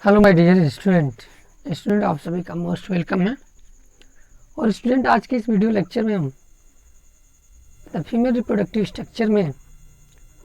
Hello my dear student आप सभी का मोस्ट वेलकम है। और स्टूडेंट, आज के इस वीडियो लेक्चर में हम द फीमेल रिप्रोडक्टिव स्ट्रक्चर में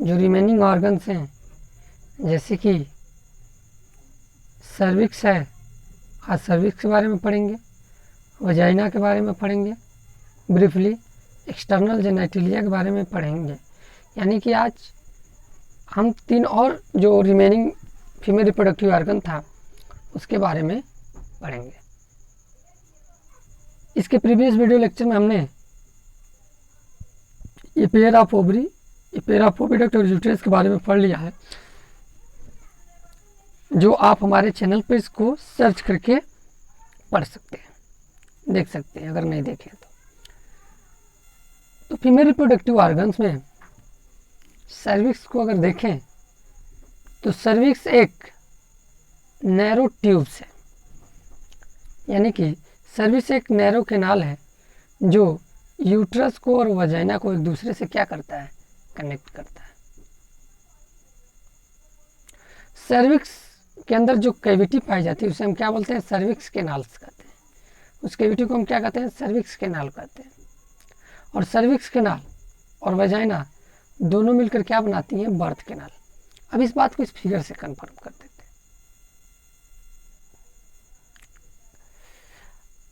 जो रिमेनिंग ऑर्गन्स हैं, जैसे कि सर्विक्स है, आज सर्विक्स के बारे में पढ़ेंगे, वजाइना के बारे में पढ़ेंगे, ब्रीफली एक्सटर्नल जेनिटलिया के बारे में पढ़ेंगे। यानी कि आज हम 3 और जो रिमेनिंग फीमेल रिप्रोडक्टिव ऑर्गन था उसके बारे में पढ़ेंगे। इसके प्रीवियस वीडियो लेक्चर में हमने ये पेयर ऑफ ओवरी, ये पेयर ऑफ ओविडक्ट और यूट्रस के बारे में पढ़ लिया है, जो आप हमारे चैनल पर इसको सर्च करके पढ़ सकते हैं, देख सकते हैं अगर नहीं देखें तो फीमेल रिप्रोडक्टिव ऑर्गन्स में सर्विक्स को अगर देखें तो सर्विक्स एक नैरो ट्यूब्स है। यानी कि सर्विक्स एक नैरो कैनाल है जो यूट्रस को और वजाइना को एक दूसरे से क्या करता है, कनेक्ट करता है। सर्विक्स के अंदर जो कैविटी पाई जाती है उसे हम क्या बोलते हैं, सर्विक्स कैनाल्स कहते हैं। उस कैविटी को हम क्या कहते हैं, सर्विक्स कैनाल कहते हैं। और सर्विक्स कैनाल और वजाइना दोनों मिलकर क्या बनाती हैं, बर्थ कैनाल। अब इस बात को इस फिगर से कंफर्म कर देते हैं।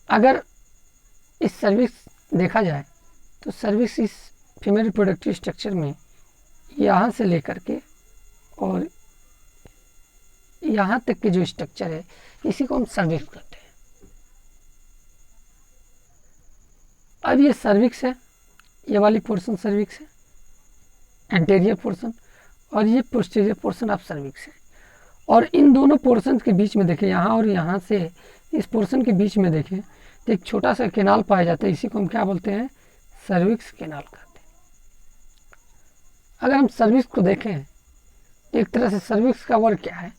अगर इस सर्विक्स देखा जाए तो सर्विक्स इस फीमेल रिप्रोडक्टिव स्ट्रक्चर में यहाँ से लेकर के और यहाँ तक के जो स्ट्रक्चर है इसी को हम सर्विक्स कहते हैं। अब ये सर्विक्स है, ये वाली पोर्शन सर्विक्स है, एंटीरियर पोर्शन, और ये पोस्टीरियर पोर्शन ऑफ सर्विक्स है। और इन दोनों पोर्शन के बीच में देखें, यहाँ और यहाँ से इस पोर्शन के बीच में देखें तो एक छोटा सा कैनाल पाया जाता है, इसी को हम क्या बोलते हैं, सर्विक्स कैनाल कहते हैं। अगर हम सर्विक्स को देखें तो एक तरह से सर्विक्स का वर्क क्या है,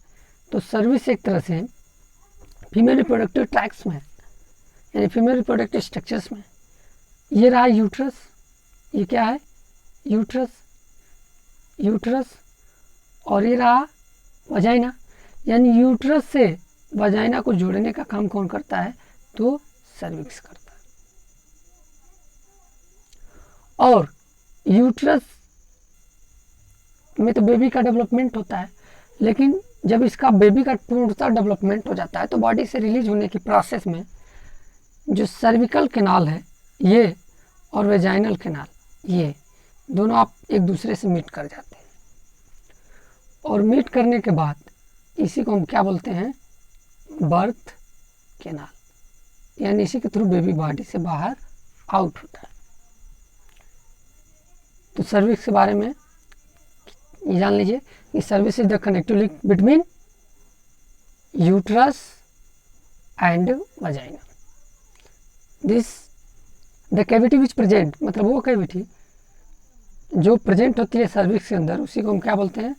तो सर्विक्स एक तरह से फीमेल रिप्रोडक्टिव ट्रैक्ट्स में, यानी फीमेल रिप्रोडक्टिव स्ट्रक्चर्स में, ये रहा यूट्रस, ये क्या है, यूट्रस, और ये रहा वजाइना। यानी यूट्रस से वजाइना को जोड़ने का काम कौन करता है, तो सर्विक्स करता है। और यूट्रस में तो बेबी का डेवलपमेंट होता है, लेकिन जब इसका बेबी का पूर्णतः डेवलपमेंट हो जाता है तो बॉडी से रिलीज होने की प्रोसेस में जो सर्विकल कैनाल है ये और वेजाइनल कैनाल, ये दोनों आप एक दूसरे से मीट कर जाते हैं। और मीट करने के बाद इसी को हम क्या बोलते हैं, बर्थ कैनाल। यानी इसी के थ्रू बेबी बॉडी से बाहर आउट होता है। तो सर्विक्स के बारे में ये जान लीजिए कि cervix is the connective link between uterus and vagina. This the cavity which present, मतलब वो कैविटी जो प्रेजेंट होती है सर्विक्स के अंदर, उसी को हम क्या बोलते हैं,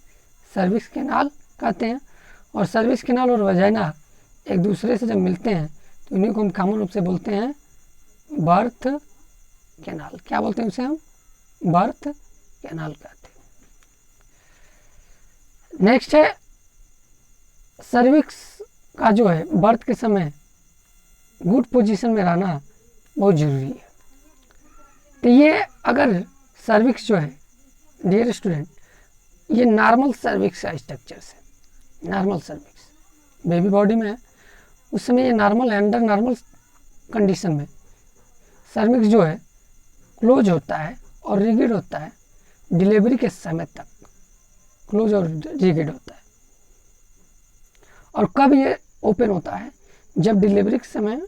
सर्विक्स कैनाल कहते हैं। और सर्विक्स कैनाल और वजाइना एक दूसरे से जब मिलते हैं तो इन्हीं को हम कॉमन रूप से बोलते हैं बर्थ कैनाल। क्या बोलते हैं उसे हम, बर्थ कैनाल कहते हैं। नेक्स्ट है सर्विक्स का जो है बर्थ के समय गुड पोजीशन में रहना बहुत जरूरी है। तो ये अगर सर्विक्स जो है डियर स्टूडेंट, ये नॉर्मल सर्विक्स का स्ट्रक्चर है, नॉर्मल सर्विक्स बेबी बॉडी में है उस समय ये नॉर्मल है। अंडर नॉर्मल कंडीशन में सर्विक्स जो है क्लोज होता है और रिगिड होता है, डिलीवरी के समय तक क्लोज और रिगिड होता है। और कब ये ओपन होता है, जब डिलीवरी के समय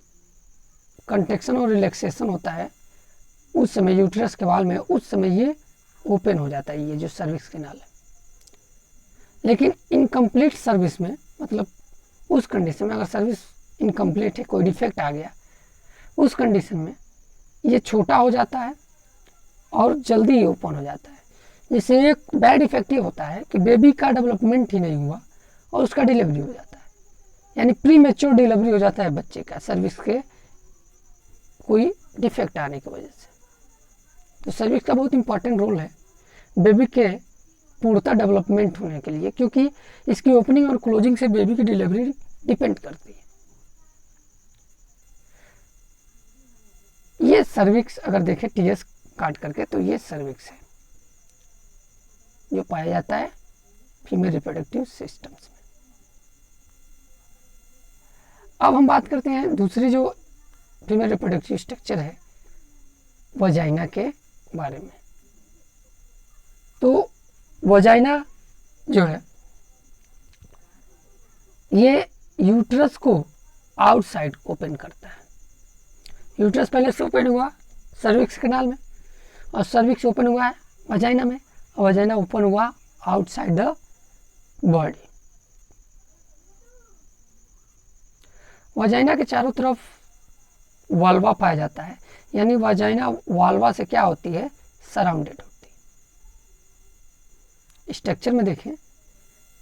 कंट्रैक्शन और रिलैक्सेशन होता है, उस समय यूट्रस के वाल में, उस समय ये ओपन हो जाता है, ये जो सर्विक्स कैनाल है। लेकिन इनकम्प्लीट सर्विस में, मतलब उस कंडीशन में अगर सर्विस इनकम्प्लीट है, कोई डिफेक्ट आ गया, उस कंडीशन में ये छोटा हो जाता है और जल्दी ही ओपन हो जाता है। जैसे एक बैड इफेक्ट ये होता है कि बेबी का डेवलपमेंट ही नहीं हुआ और उसका डिलीवरी हो जाता है, यानी प्री मैच्योर डिलीवरी हो जाता है बच्चे का सर्विक्स के कोई डिफेक्ट आने की वजह से। तो सर्विक्स का बहुत इंपॉर्टेंट रोल है बेबी के पूर्णतः डेवलपमेंट होने के लिए, क्योंकि इसकी ओपनिंग और क्लोजिंग से बेबी की डिलीवरी डिपेंड करती है। ये सर्विक्स अगर देखें टीएस काट करके तो ये सर्विक्स है जो पाया जाता है फीमेल रिप्रोडक्टिव सिस्टम्स में। अब हम बात करते हैं दूसरी जो फीमेल रिप्रोडक्टिव स्ट्रक्चर है वजाइना के बारे में। तो वजाइना जो है ये यूट्रस को आउटसाइड ओपन करता है। यूट्रस पहले से ओपन हुआ सर्विक्स कैनाल में और सर्विक्स ओपन हुआ है वजाइना में और वजाइना ओपन हुआ आउटसाइड द बॉडी। वजाइना के चारों तरफ वाल्वा पाया जाता है, यानी वजाइना वाल्वा से क्या होती है, सराउंडेड होती है। स्ट्रक्चर में देखें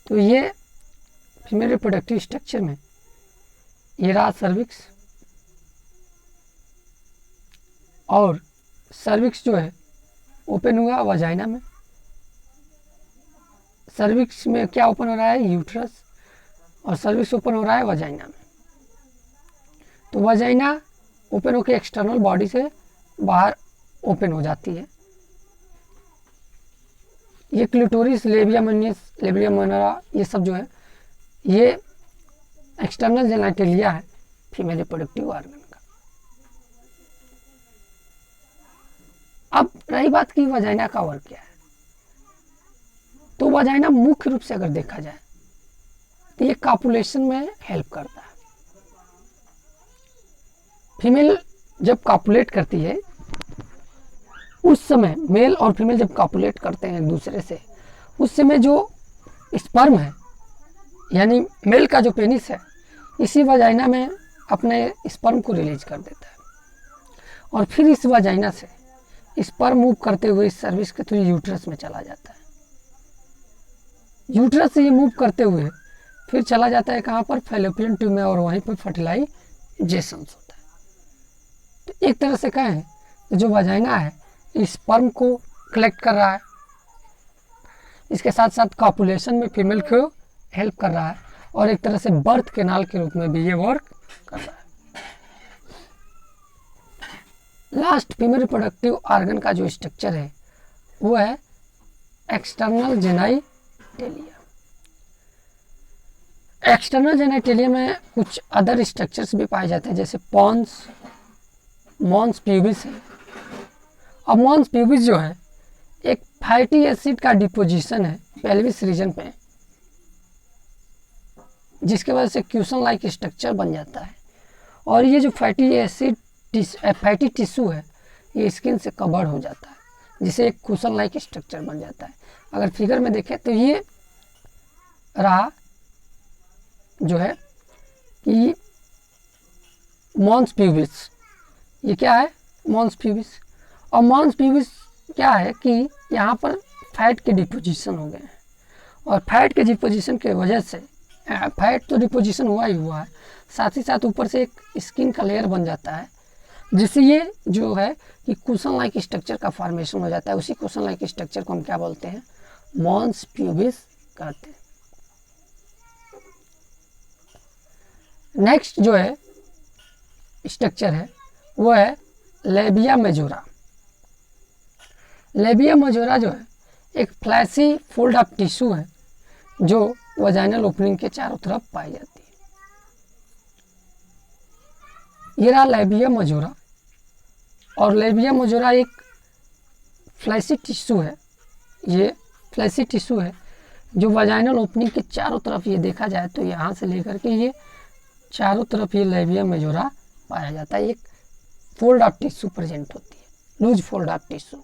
तो ये फीमेल रिप्रोडक्टिव स्ट्रक्चर में ये रहा सर्विक्स और सर्विक्स जो है ओपन हुआ वजाइना में। सर्विक्स में क्या ओपन हो रहा है, यूट्रस, और सर्विक्स ओपन हो रहा है वजाइना में। तो वजाइना ओपन होकर एक्सटर्नल बॉडी से बाहर ओपन हो जाती है। ये क्लिटोरिस, लेबिया मेनिस, लेबिया माइनोरा, ये सब जो है ये एक्सटर्नल जेनिटलिया है फीमेल रिप्रोडक्टिव ऑर्गन का। अब रही बात की वजाइना का वर्क क्या है, तो वजाइना मुख्य रूप से अगर देखा जाए तो ये कॉपुलेशन में हेल्प करता है। फीमेल जब कॉपुलेट करती है उस समय मेल और फीमेल जब कॉपुलेट करते हैं एक दूसरे से, उस समय जो स्पर्म है यानी मेल का जो पेनिस है इसी वजाइना में अपने स्पर्म को रिलीज कर देता है और फिर इस वजाइना से स्पर्म मूव करते हुए इस सर्विस के थ्रू यूट्रस में चला जाता है। यूट्रस से ये मूव करते हुए फिर चला जाता है कहाँ पर, फैलोपियन ट्यूब में, और वहीं पर फर्टिलाइजेशन होता है। तो एक तरह से कहें तो जो वजाइना है स्पर्म को कलेक्ट कर रहा है, इसके साथ साथ कॉपुलेशन में फीमेल को हेल्प कर रहा है और एक तरह से बर्थ कैनाल के रूप में भी ये वर्क कर रहा है। लास्ट फीमेल रिप्रोडक्टिव ऑर्गन का जो स्ट्रक्चर है वो है एक्सटर्नल जेनाइटेलिया। एक्सटर्नल जेनाइटेलिया में कुछ अदर स्ट्रक्चर्स भी पाए जाते हैं जैसे पॉन्स, मॉन्स प्यूबिस है। अब मॉन्स प्यूबिस जो है एक फैटी एसिड का डिपोजिशन है पेल्विस रीजन पे, जिसके वजह से क्यूसन लाइक स्ट्रक्चर बन जाता है और ये जो फैटी टिश्यू है ये स्किन से कवर हो जाता है जिससे एक क्यूसन लाइक स्ट्रक्चर बन जाता है। अगर फिगर में देखें तो ये रहा जो है कि मॉन्स प्यूबिस, ये क्या है, मॉन्स प्यूबिस। और मॉन्स प्यूबिस क्या है कि यहाँ पर फैट के डिपोजिशन हो गए हैं और फैट के डिपोजिशन के वजह से फैट तो डिपोजिशन हुआ ही हुआ है, साथ ही साथ ऊपर से एक स्किन का लेयर बन जाता है जिससे ये जो है कि कुशन लाइक स्ट्रक्चर का फॉर्मेशन हो जाता है। उसी कुशन लाइक स्ट्रक्चर को हम क्या बोलते हैं, मॉन्स प्यूबिस कहते हैं। नेक्स्ट जो है स्ट्रक्चर है वो है लेबिया मेजोरा। लेबिया मेजोरा जो है एक फ्लैशी फोल्ड ऑफ टिश्यू है जो वजाइनल ओपनिंग के चारों तरफ पाई जाती है। ये रहा लेबिया मेजोरा और लेबिया मेजोरा एक फ्लैशी टिश्यू है, ये फ्लैशी टिश्यू है जो वजाइनल ओपनिंग के चारों तरफ ये देखा जाए तो यहाँ से लेकर के ये चारों तरफ ये लेबिया मेजोरा पाया जाता है। एक फोल्ड ऑफ टिश्यू प्रेजेंट होती है, लूज फोल्ड ऑफ टिश्यू,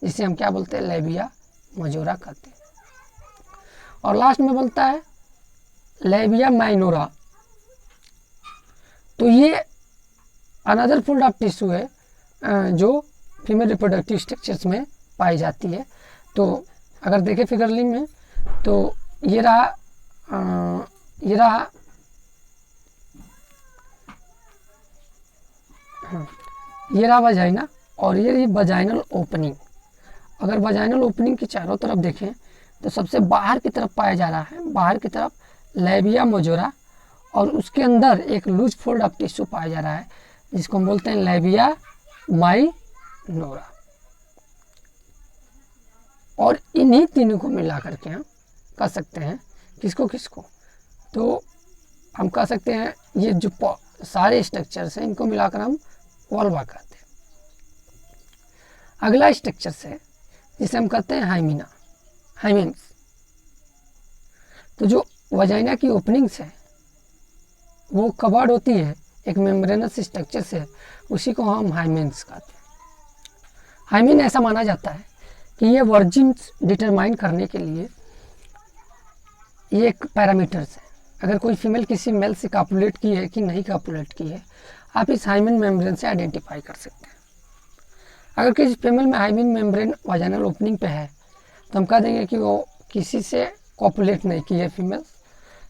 जिसे हम क्या बोलते हैं, लेबिया मेजोरा कहते हैं। और लास्ट में बोलता है लेबिया माइनोरा। तो ये अनदर फोल्ड ऑफ टिश्यू है जो फीमेल रिप्रोडक्टिव स्ट्रक्चर्स में पाई जाती है। तो अगर देखें फिगरली में तो ये रहा वजाइना और ये वजाइनल ओपनिंग। अगर वजाइनल ओपनिंग के चारों तरफ देखें तो सबसे बाहर की तरफ पाया जा रहा है, बाहर की तरफ लेबिया मेजोरा और उसके अंदर एक लूज फोल्ड ऑफ टिश्यू पाया जा रहा है जिसको हम बोलते हैं लेबिया माइनोरा। और इन्हीं तीनों को मिला करके हम कह सकते हैं किसको किसको, तो हम कह सकते हैं ये जो सारे स्ट्रक्चर्स हैं इनको मिलाकर हम वल्वा कहते हैं। अगला स्ट्रक्चर्स है जिसे हम कहते हैं हाइमेन्स। तो जो वजाइना की ओपनिंग्स है वो कवर्ड होती है एक मेम्ब्रेनस स्ट्रक्चर से, उसी को हम हाइमेन्स कहते हैं। हाइमेन ऐसा माना जाता है कि ये वर्जिन्स डिटरमाइन करने के लिए ये एक पैरामीटर्स है। अगर कोई फीमेल किसी मेल से कॉपुलेट की है कि नहीं कॉपुलेट की है, आप इस हाइमेन मेम्ब्रेन से आइडेंटिफाई कर सकते हैं। अगर किसी फीमेल में हाइमेन मेम्ब्रेन वाजाइनल ओपनिंग पे है तो हम कह देंगे कि वो किसी से कॉपुलेट नहीं की है फीमेल,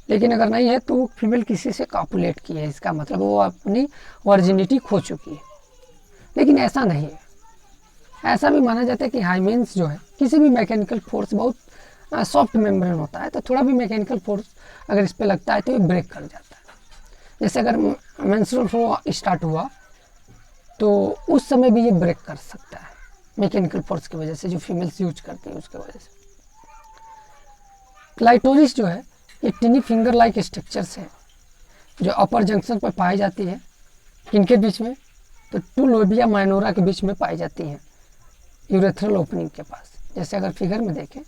लेकिन अगर नहीं है तो वो फीमेल किसी से कॉपुलेट की है, इसका मतलब वो अपनी वर्जिनिटी खो चुकी है। लेकिन ऐसा नहीं है, ऐसा भी माना जाता है कि हाइमेन्स जो है किसी भी मैकेनिकल फोर्स, बहुत सॉफ्ट मेम्ब्रेन होता है तो थोड़ा भी मैकेनिकल फोर्स अगर इस पर लगता है तो ये ब्रेक कर जाता है। जैसे अगर मेंस्ट्रुअल फ्लो स्टार्ट हुआ तो उस समय भी ये ब्रेक कर सकता है मैकेनिकल फोर्स की वजह से, जो फीमेल्स यूज करती है उसकी वजह से। क्लाइटोरिस जो है ये टिनी फिंगर लाइक स्ट्रक्चर्स है जो अपर जंक्शन पर पाई जाती है। किनके बीच में? तो टू लोबिया माइनोरा के बीच में पाई जाती हैं, यूरेथ्रल ओपनिंग के पास। जैसे अगर फिगर में देखें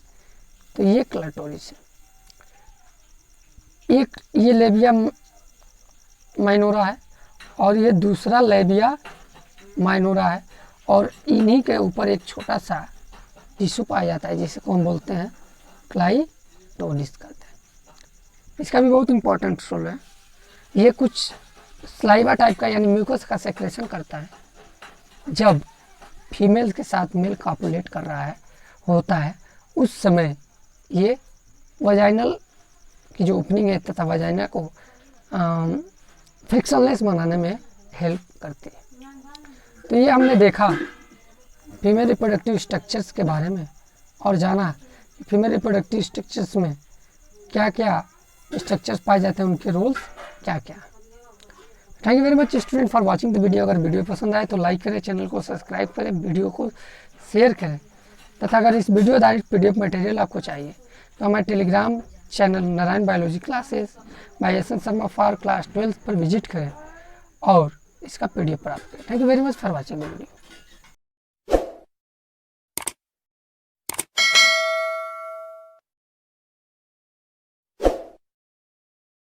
तो ये क्लाइटोरिस है, एक ये लेबिया माइनोरा है और ये दूसरा लेबिया माइनोरा है, और इन्हीं के ऊपर एक छोटा सा टिश्यू पाया जाता है जिसे हम बोलते हैं क्लाइटोरिस कहते हैं। इसका भी बहुत इंपॉर्टेंट रोल है। ये कुछ स्लाइवा टाइप का यानी म्यूकस का सेक्रेशन करता है। जब फीमेल के साथ मेल कॉपुलेट कर रहा है होता है उस समय ये वजाइनल की जो ओपनिंग है तथा वजाइना को फ्रिक्शनलेस बनाने में हेल्प करती है। तो ये हमने देखा फीमेल रिप्रोडक्टिव स्ट्रक्चर्स के बारे में और जाना कि फीमेल रिप्रोडक्टिव स्ट्रक्चर्स में क्या क्या स्ट्रक्चर्स पाए जाते हैं, उनके रोल्स क्या क्या। Thank you very much student for watching the video. अगर वीडियो पसंद आए तो लाइक करें, चैनल को सब्सक्राइब करें, वीडियो को शेयर करें तथा अगर इस वीडियो आधारित पीडीएफ मटेरियल आपको चाहिए तो हमारे Telegram channel Narayan biology classes by S N Sharma for class 12 पर विजिट करें और इसका पीडीएफ प्राप्त करें। Thank you very much for watching the video.